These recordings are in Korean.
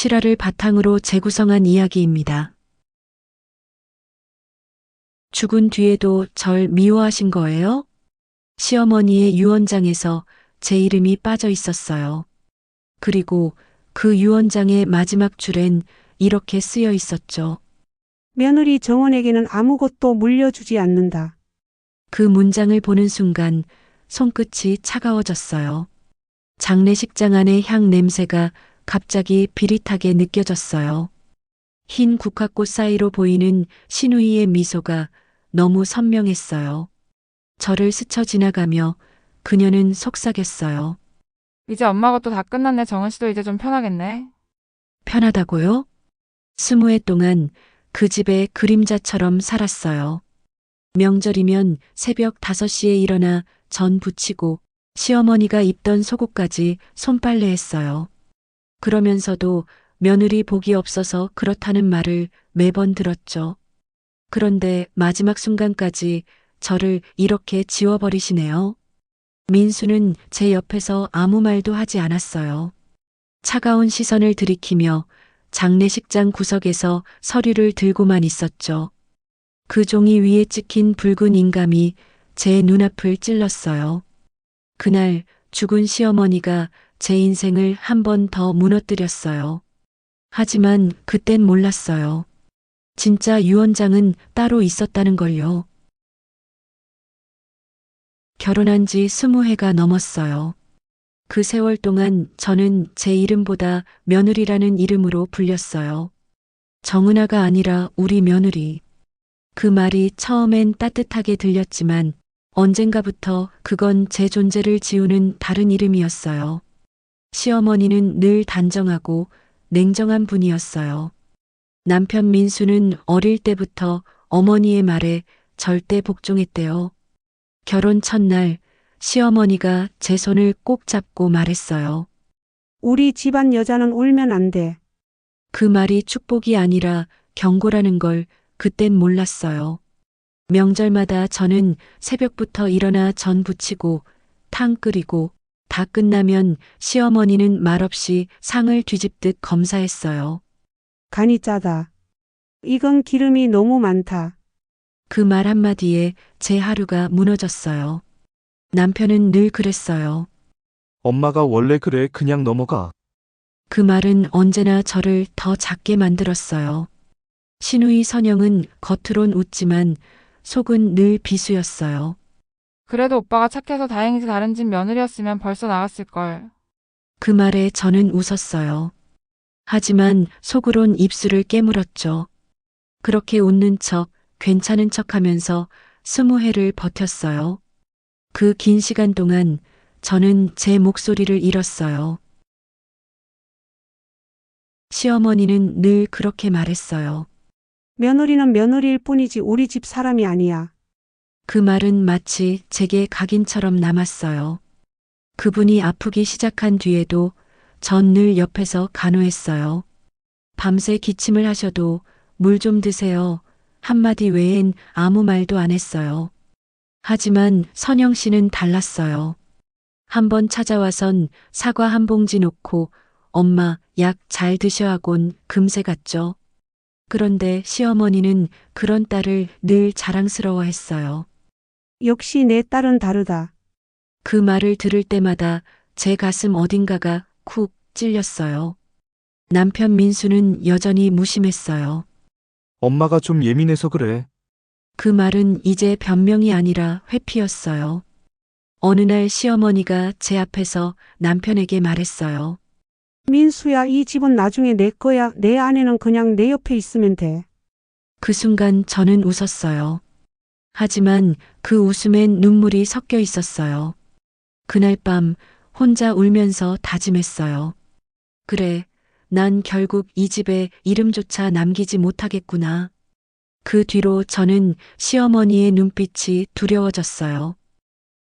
실화를 바탕으로 재구성한 이야기입니다. 죽은 뒤에도 절 미워하신 거예요? 시어머니의 유언장에서 제 이름이 빠져 있었어요. 그리고 그 유언장의 마지막 줄엔 이렇게 쓰여 있었죠. 며느리 정원에게는 아무것도 물려주지 않는다. 그 문장을 보는 순간 손끝이 차가워졌어요. 장례식장 안의 향 냄새가 갑자기 비릿하게 느껴졌어요. 흰 국화꽃 사이로 보이는 신우이의 미소가 너무 선명했어요. 저를 스쳐 지나가며 그녀는 속삭였어요. 이제 엄마 것도 다 끝났네. 정은 씨도 이제 좀 편하겠네. 편하다고요? 20해 동안 그 집의 그림자처럼 살았어요. 명절이면 새벽 5시에 일어나 전 부치고 시어머니가 입던 속옷까지 손빨래 했어요. 그러면서도 며느리 복이 없어서 그렇다는 말을 매번 들었죠. 그런데 마지막 순간까지 저를 이렇게 지워버리시네요. 민수는 제 옆에서 아무 말도 하지 않았어요. 차가운 시선을 들이키며 장례식장 구석에서 서류를 들고만 있었죠. 그 종이 위에 찍힌 붉은 인감이 제 눈앞을 찔렀어요. 그날 죽은 시어머니가 제 인생을 한 번 더 무너뜨렸어요. 하지만 그땐 몰랐어요. 진짜 유언장은 따로 있었다는 걸요. 결혼한 지 20해가 넘었어요. 그 세월 동안 저는 제 이름보다 며느리라는 이름으로 불렸어요. 정은아가 아니라 우리 며느리. 그 말이 처음엔 따뜻하게 들렸지만 언젠가부터 그건 제 존재를 지우는 다른 이름이었어요. 시어머니는 늘 단정하고 냉정한 분이었어요. 남편 민수는 어릴 때부터 어머니의 말에 절대 복종했대요. 결혼 첫날 시어머니가 제 손을 꼭 잡고 말했어요. 우리 집안 여자는 울면 안 돼. 그 말이 축복이 아니라 경고라는 걸 그땐 몰랐어요. 명절마다 저는 새벽부터 일어나 전 부치고 탕 끓이고 다 끝나면 시어머니는 말없이 상을 뒤집듯 검사했어요. 간이 짜다. 이건 기름이 너무 많다. 그 말 한마디에 제 하루가 무너졌어요. 남편은 늘 그랬어요. 엄마가 원래 그래, 그냥 넘어가. 그 말은 언제나 저를 더 작게 만들었어요. 신우이 선영은 겉으론 웃지만 속은 늘 비수였어요. 그래도 오빠가 착해서 다행이지 다른 집 며느리였으면 벌써 나갔을걸. 그 말에 저는 웃었어요. 하지만 속으론 입술을 깨물었죠. 그렇게 웃는 척, 괜찮은 척 하면서 20해를 버텼어요. 그 긴 시간 동안 저는 제 목소리를 잃었어요. 시어머니는 늘 그렇게 말했어요. 며느리는 며느리일 뿐이지 우리 집 사람이 아니야. 그 말은 마치 제게 각인처럼 남았어요. 그분이 아프기 시작한 뒤에도 전 늘 옆에서 간호했어요. 밤새 기침을 하셔도 물 좀 드세요. 한마디 외엔 아무 말도 안 했어요. 하지만 선영 씨는 달랐어요. 한번 찾아와선 사과 한 봉지 놓고 엄마 약 잘 드셔 하곤 금세 갔죠. 그런데 시어머니는 그런 딸을 늘 자랑스러워했어요. 역시 내 딸은 다르다. 그 말을 들을 때마다 제 가슴 어딘가가 쿡 찔렸어요. 남편 민수는 여전히 무심했어요. 엄마가 좀 예민해서 그래. 그 말은 이제 변명이 아니라 회피였어요. 어느 날 시어머니가 제 앞에서 남편에게 말했어요. 민수야, 이 집은 나중에 내 거야. 내 아내는 그냥 내 옆에 있으면 돼. 그 순간 저는 웃었어요. 하지만 그 웃음엔 눈물이 섞여 있었어요. 그날 밤 혼자 울면서 다짐했어요. 그래, 난 결국 이 집에 이름조차 남기지 못하겠구나. 그 뒤로 저는 시어머니의 눈빛이 두려워졌어요.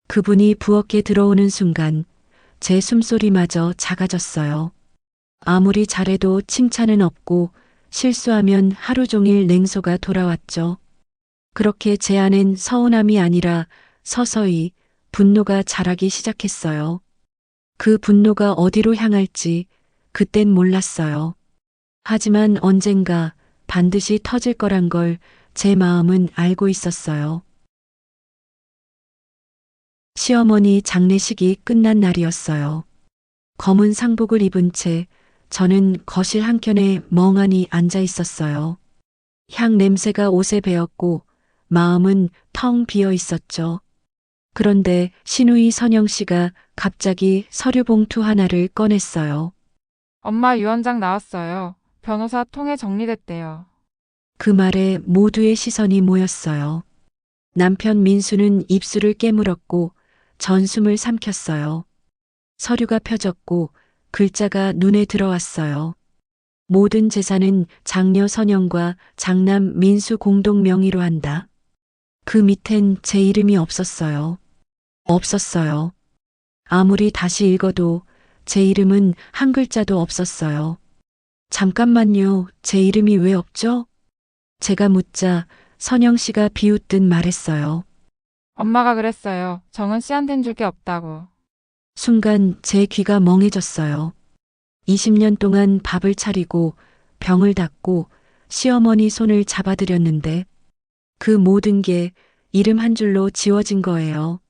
그분이 부엌에 들어오는 순간 제 숨소리마저 작아졌어요. 아무리 잘해도 칭찬은 없고 실수하면 하루 종일 냉소가 돌아왔죠. 그렇게 제 안엔 서운함이 아니라 서서히 분노가 자라기 시작했어요. 그 분노가 어디로 향할지 그땐 몰랐어요. 하지만 언젠가 반드시 터질 거란 걸 제 마음은 알고 있었어요. 시어머니 장례식이 끝난 날이었어요. 검은 상복을 입은 채 저는 거실 한켠에 멍하니 앉아 있었어요. 향 냄새가 옷에 배었고 마음은 텅 비어 있었죠. 그런데 시누이 선영 씨가 갑자기 서류 봉투 하나를 꺼냈어요. 엄마 유언장 나왔어요. 변호사 통해 정리됐대요. 그 말에 모두의 시선이 모였어요. 남편 민수는 입술을 깨물었고 전숨을 삼켰어요. 서류가 펴졌고 글자가 눈에 들어왔어요. 모든 재산은 장녀 선영과 장남 민수 공동 명의로 한다. 그 밑엔 제 이름이 없었어요. 없었어요. 아무리 다시 읽어도 제 이름은 한 글자도 없었어요. 잠깐만요. 제 이름이 왜 없죠? 제가 묻자 선영 씨가 비웃듯 말했어요. 엄마가 그랬어요. 정은 씨한텐 줄 게 없다고. 순간 제 귀가 멍해졌어요. 20년 동안 밥을 차리고 병을 닦고 시어머니 손을 잡아드렸는데 그 모든 게 이름 한 줄로 지워진 거예요.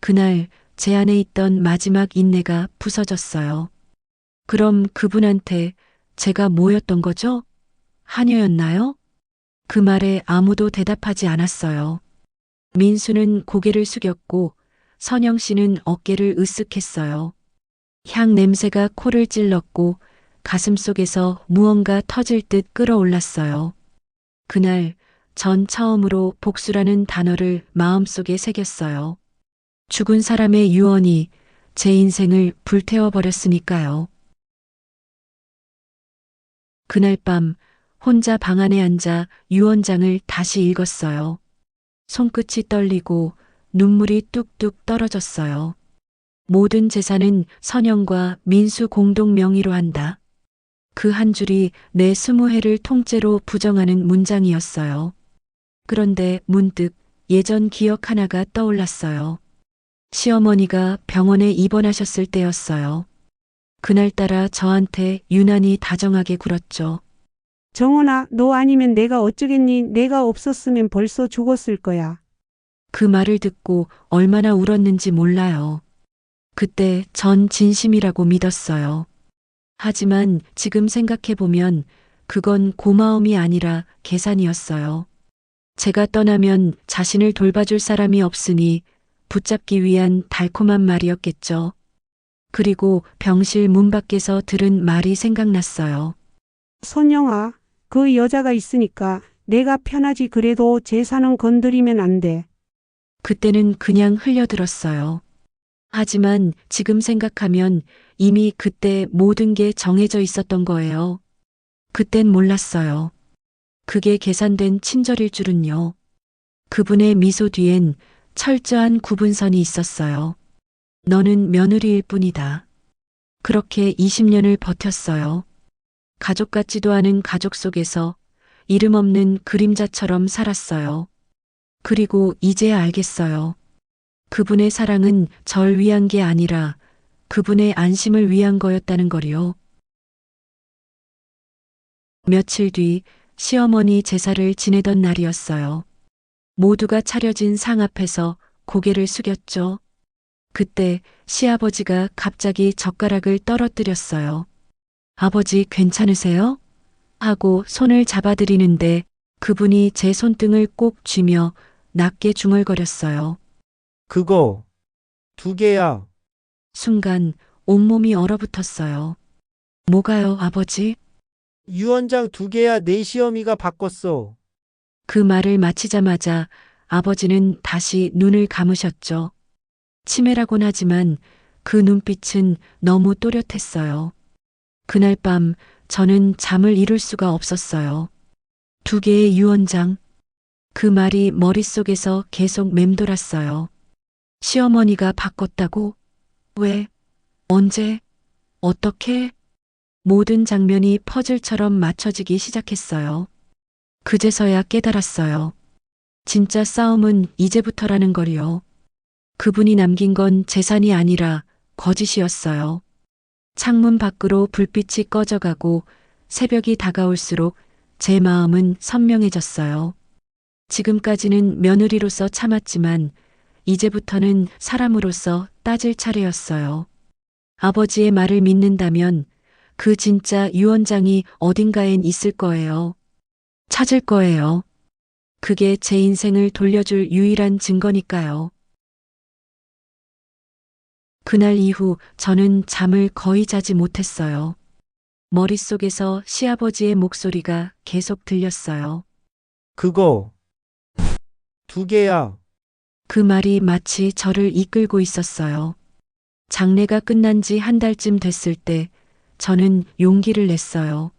그날 제 안에 있던 마지막 인내가 부서졌어요. 그럼 그분한테 제가 뭐였던 거죠? 하녀였나요? 그 말에 아무도 대답하지 않았어요. 민수는 고개를 숙였고 선영 씨는 어깨를 으쓱했어요. 향 냄새가 코를 찔렀고 가슴속에서 무언가 터질 듯 끌어올랐어요. 그날 전 처음으로 복수라는 단어를 마음속에 새겼어요. 죽은 사람의 유언이 제 인생을 불태워버렸으니까요. 그날 밤 혼자 방 안에 앉아 유언장을 다시 읽었어요. 손끝이 떨리고 눈물이 뚝뚝 떨어졌어요. 모든 재산은 선영과 민수 공동 명의로 한다. 그 한 줄이 내 20회를 통째로 부정하는 문장이었어요. 그런데 문득 예전 기억 하나가 떠올랐어요. 시어머니가 병원에 입원하셨을 때였어요. 그날따라 저한테 유난히 다정하게 굴었죠. 정원아, 너 아니면 내가 어쩌겠니? 내가 없었으면 벌써 죽었을 거야. 그 말을 듣고 얼마나 울었는지 몰라요. 그때 전 진심이라고 믿었어요. 하지만 지금 생각해보면 그건 고마움이 아니라 계산이었어요. 제가 떠나면 자신을 돌봐줄 사람이 없으니 붙잡기 위한 달콤한 말이었겠죠. 그리고 병실 문 밖에서 들은 말이 생각났어요. 선영아, 그 여자가 있으니까 내가 편하지. 그래도 재산은 건드리면 안 돼. 그때는 그냥 흘려들었어요. 하지만 지금 생각하면 이미 그때 모든 게 정해져 있었던 거예요. 그땐 몰랐어요. 그게 계산된 친절일 줄은요. 그분의 미소 뒤엔 철저한 구분선이 있었어요. 너는 며느리일 뿐이다. 그렇게 20년을 버텼어요. 가족 같지도 않은 가족 속에서 이름 없는 그림자처럼 살았어요. 그리고 이제 알겠어요. 그분의 사랑은 절 위한 게 아니라 그분의 안심을 위한 거였다는 거리요. 며칠 뒤 시어머니 제사를 지내던 날이었어요. 모두가 차려진 상 앞에서 고개를 숙였죠. 그때 시아버지가 갑자기 젓가락을 떨어뜨렸어요. 아버지 괜찮으세요? 하고 손을 잡아드리는데 그분이 제 손등을 꼭 쥐며 낮게 중얼거렸어요. 그거 2개야. 순간 온몸이 얼어붙었어요. 뭐가요, 아버지? 유언장 2개야. 내 시어미가 바꿨어. 그 말을 마치자마자 아버지는 다시 눈을 감으셨죠. 치매라곤 하지만 그 눈빛은 너무 또렷했어요. 그날 밤 저는 잠을 이룰 수가 없었어요. 2개의 유언장. 그 말이 머릿속에서 계속 맴돌았어요. 시어머니가 바꿨다고? 왜? 언제? 어떻게? 모든 장면이 퍼즐처럼 맞춰지기 시작했어요. 그제서야 깨달았어요. 진짜 싸움은 이제부터라는 걸요. 그분이 남긴 건 재산이 아니라 거짓이었어요. 창문 밖으로 불빛이 꺼져가고 새벽이 다가올수록 제 마음은 선명해졌어요. 지금까지는 며느리로서 참았지만 이제부터는 사람으로서 따질 차례였어요. 아버지의 말을 믿는다면 그 진짜 유언장이 어딘가엔 있을 거예요. 찾을 거예요. 그게 제 인생을 돌려줄 유일한 증거니까요. 그날 이후 저는 잠을 거의 자지 못했어요. 머릿속에서 시아버지의 목소리가 계속 들렸어요. 그거 2개야. 그 말이 마치 저를 이끌고 있었어요. 장례가 끝난 지 한 달쯤 됐을 때 저는 용기를 냈어요.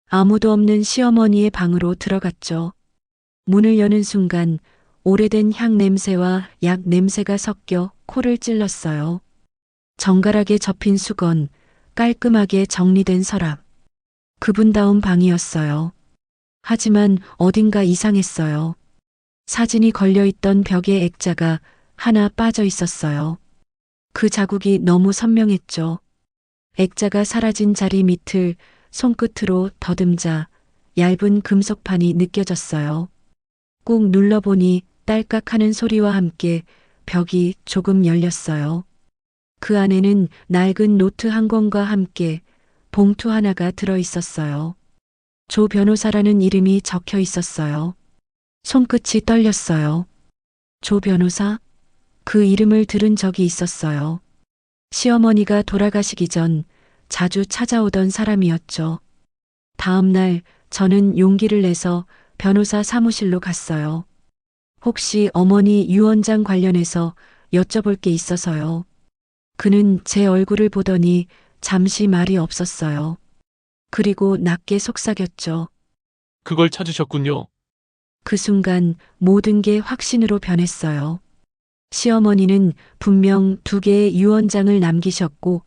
아무도 없는 시어머니의 방으로 들어갔죠. 문을 여는 순간 오래된 향 냄새와 약 냄새가 섞여 코를 찔렀어요. 정갈하게 접힌 수건, 깔끔하게 정리된 서랍. 그분다운 방이었어요. 하지만 어딘가 이상했어요. 사진이 걸려있던 벽에 액자가 하나 빠져 있었어요. 그 자국이 너무 선명했죠. 액자가 사라진 자리 밑을 손끝으로 더듬자 얇은 금속판이 느껴졌어요. 꾹 눌러보니 딸깍 하는 소리와 함께 벽이 조금 열렸어요. 그 안에는 낡은 노트 한 권과 함께 봉투 하나가 들어 있었어요. 조 변호사라는 이름이 적혀 있었어요. 손끝이 떨렸어요. 조 변호사? 그 이름을 들은 적이 있었어요. 시어머니가 돌아가시기 전 자주 찾아오던 사람이었죠. 다음 날 저는 용기를 내서 변호사 사무실로 갔어요. 혹시 어머니 유언장 관련해서 여쭤볼 게 있어서요. 그는 제 얼굴을 보더니 잠시 말이 없었어요. 그리고 낮게 속삭였죠. 그걸 찾으셨군요. 그 순간 모든 게 확신으로 변했어요. 시어머니는 분명 2개의 유언장을 남기셨고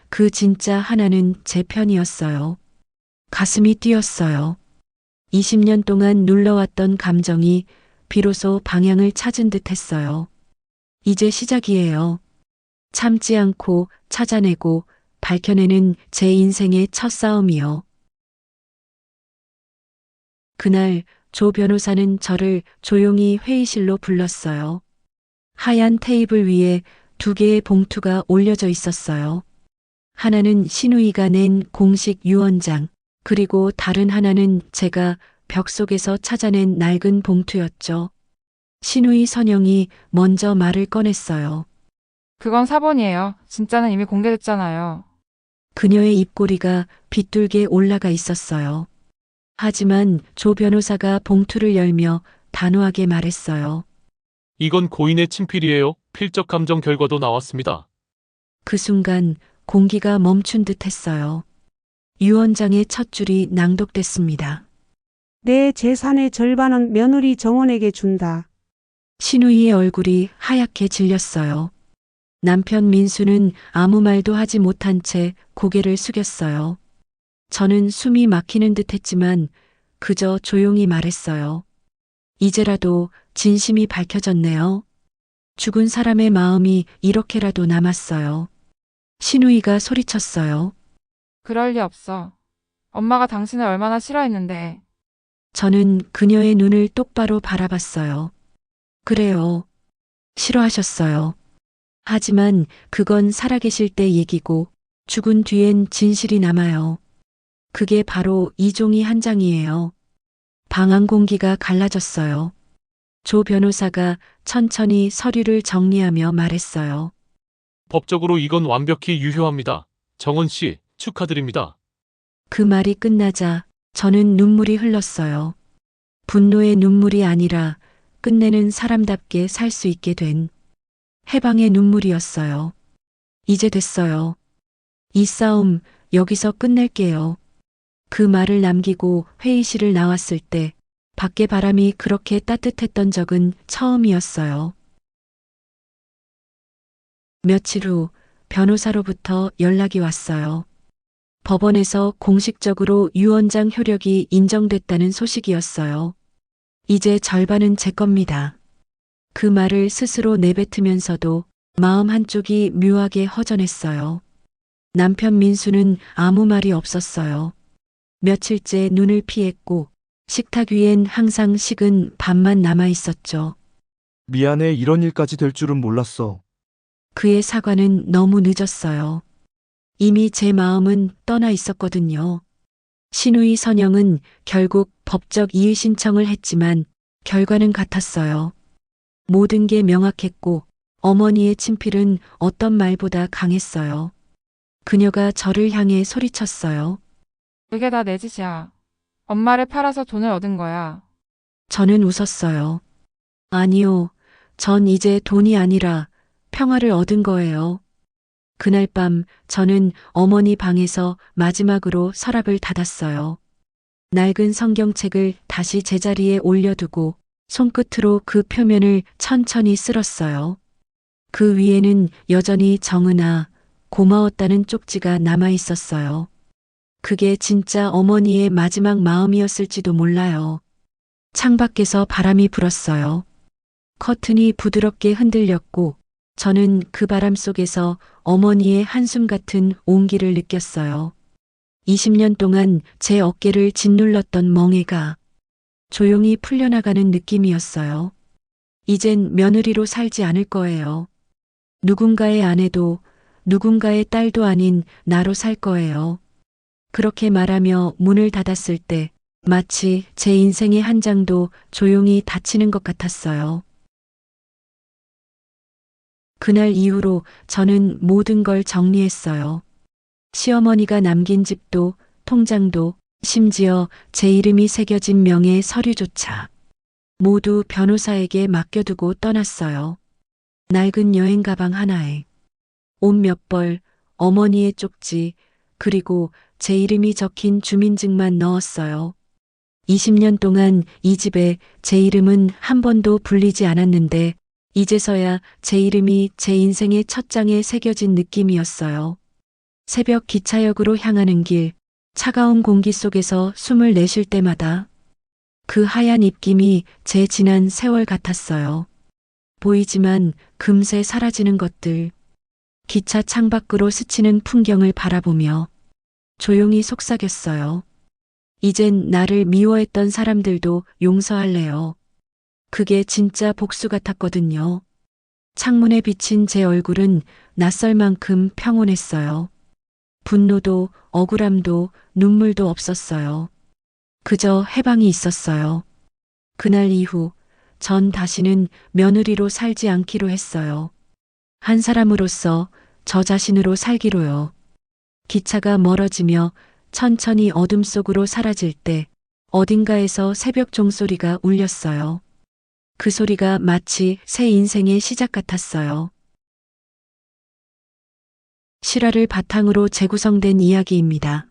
그 진짜 하나는 제 편이었어요. 가슴이 뛰었어요. 20년 동안 눌러왔던 감정이 비로소 방향을 찾은 듯 했어요. 이제 시작이에요. 참지 않고 찾아내고 밝혀내는 제 인생의 첫 싸움이요. 그날 조 변호사는 저를 조용히 회의실로 불렀어요. 하얀 테이블 위에 2개의 봉투가 올려져 있었어요. 하나는 신우이가 낸 공식 유언장, 그리고 다른 하나는 제가 벽 속에서 찾아낸 낡은 봉투였죠. 신우이 선영이 먼저 말을 꺼냈어요. 그건 사본이에요. 진짜는 이미 공개됐잖아요. 그녀의 입꼬리가 빗둘게 올라가 있었어요. 하지만 조 변호사가 봉투를 열며 단호하게 말했어요. 이건 고인의 친필이에요. 필적 감정 결과도 나왔습니다. 그 순간 공기가 멈춘 듯 했어요. 유언장의 첫 줄이 낭독됐습니다. 내 재산의 절반은 며느리 정원에게 준다. 신우이의 얼굴이 하얗게 질렸어요. 남편 민수는 아무 말도 하지 못한 채 고개를 숙였어요. 저는 숨이 막히는 듯 했지만 그저 조용히 말했어요. 이제라도 진심이 밝혀졌네요. 죽은 사람의 마음이 이렇게라도 남았어요. 신우이가 소리쳤어요. 그럴 리 없어. 엄마가 당신을 얼마나 싫어했는데. 저는 그녀의 눈을 똑바로 바라봤어요. 그래요. 싫어하셨어요. 하지만 그건 살아계실 때 얘기고 죽은 뒤엔 진실이 남아요. 그게 바로 이 종이 한 장이에요. 방 안 공기가 갈라졌어요. 조 변호사가 천천히 서류를 정리하며 말했어요. 법적으로 이건 완벽히 유효합니다. 정원 씨, 축하드립니다. 그 말이 끝나자 저는 눈물이 흘렀어요. 분노의 눈물이 아니라 끝내는 사람답게 살 수 있게 된 해방의 눈물이었어요. 이제 됐어요. 이 싸움 여기서 끝낼게요. 그 말을 남기고 회의실을 나왔을 때 밖에 바람이 그렇게 따뜻했던 적은 처음이었어요. 며칠 후 변호사로부터 연락이 왔어요. 법원에서 공식적으로 유언장 효력이 인정됐다는 소식이었어요. 이제 절반은 제 겁니다. 그 말을 스스로 내뱉으면서도 마음 한쪽이 묘하게 허전했어요. 남편 민수는 아무 말이 없었어요. 며칠째 눈을 피했고 식탁 위엔 항상 식은 밥만 남아 있었죠. 미안해, 이런 일까지 될 줄은 몰랐어. 그의 사과는 너무 늦었어요. 이미 제 마음은 떠나 있었거든요. 신우이 선영은 결국 법적 이의 신청을 했지만 결과는 같았어요. 모든 게 명확했고 어머니의 친필은 어떤 말보다 강했어요. 그녀가 저를 향해 소리쳤어요. 그게 다 내 짓이야. 엄마를 팔아서 돈을 얻은 거야. 저는 웃었어요. 아니요. 전 이제 돈이 아니라 평화를 얻은 거예요. 그날 밤 저는 어머니 방에서 마지막으로 서랍을 닫았어요. 낡은 성경책을 다시 제자리에 올려두고 손끝으로 그 표면을 천천히 쓸었어요. 그 위에는 여전히 정은아, 고마웠다는 쪽지가 남아 있었어요. 그게 진짜 어머니의 마지막 마음이었을지도 몰라요. 창밖에서 바람이 불었어요. 커튼이 부드럽게 흔들렸고 저는 그 바람 속에서 어머니의 한숨 같은 온기를 느꼈어요. 20년 동안 제 어깨를 짓눌렀던 멍해가 조용히 풀려나가는 느낌이었어요. 이젠 며느리로 살지 않을 거예요. 누군가의 아내도 누군가의 딸도 아닌 나로 살 거예요. 그렇게 말하며 문을 닫았을 때 마치 제 인생의 한 장도 조용히 닫히는 것 같았어요. 그날 이후로 저는 모든 걸 정리했어요. 시어머니가 남긴 집도, 통장도, 심지어 제 이름이 새겨진 명예 서류조차 모두 변호사에게 맡겨두고 떠났어요. 낡은 여행 가방 하나에 옷 몇 벌, 어머니의 쪽지, 그리고 제 이름이 적힌 주민증만 넣었어요. 20년 동안 이 집에 제 이름은 한 번도 불리지 않았는데 이제서야 제 이름이 제 인생의 첫 장에 새겨진 느낌이었어요. 새벽 기차역으로 향하는 길, 차가운 공기 속에서 숨을 내쉴 때마다 그 하얀 입김이 제 지난 세월 같았어요. 보이지만 금세 사라지는 것들, 기차 창밖으로 스치는 풍경을 바라보며 조용히 속삭였어요. 이젠 나를 미워했던 사람들도 용서할래요. 그게 진짜 복수 같았거든요. 창문에 비친 제 얼굴은 낯설 만큼 평온했어요. 분노도 억울함도 눈물도 없었어요. 그저 해방이 있었어요. 그날 이후 전 다시는 며느리로 살지 않기로 했어요. 한 사람으로서 저 자신으로 살기로요. 기차가 멀어지며 천천히 어둠 속으로 사라질 때 어딘가에서 새벽 종소리가 울렸어요. 그 소리가 마치 새 인생의 시작 같았어요. 실화를 바탕으로 재구성된 이야기입니다.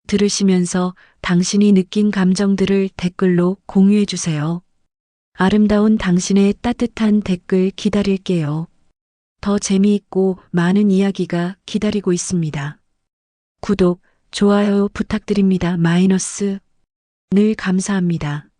들으시면서 당신이 느낀 감정들을 댓글로 공유해 주세요. 아름다운 당신의 따뜻한 댓글 기다릴게요. 더 재미있고 많은 이야기가 기다리고 있습니다. 구독, 좋아요 부탁드립니다. 늘 감사합니다.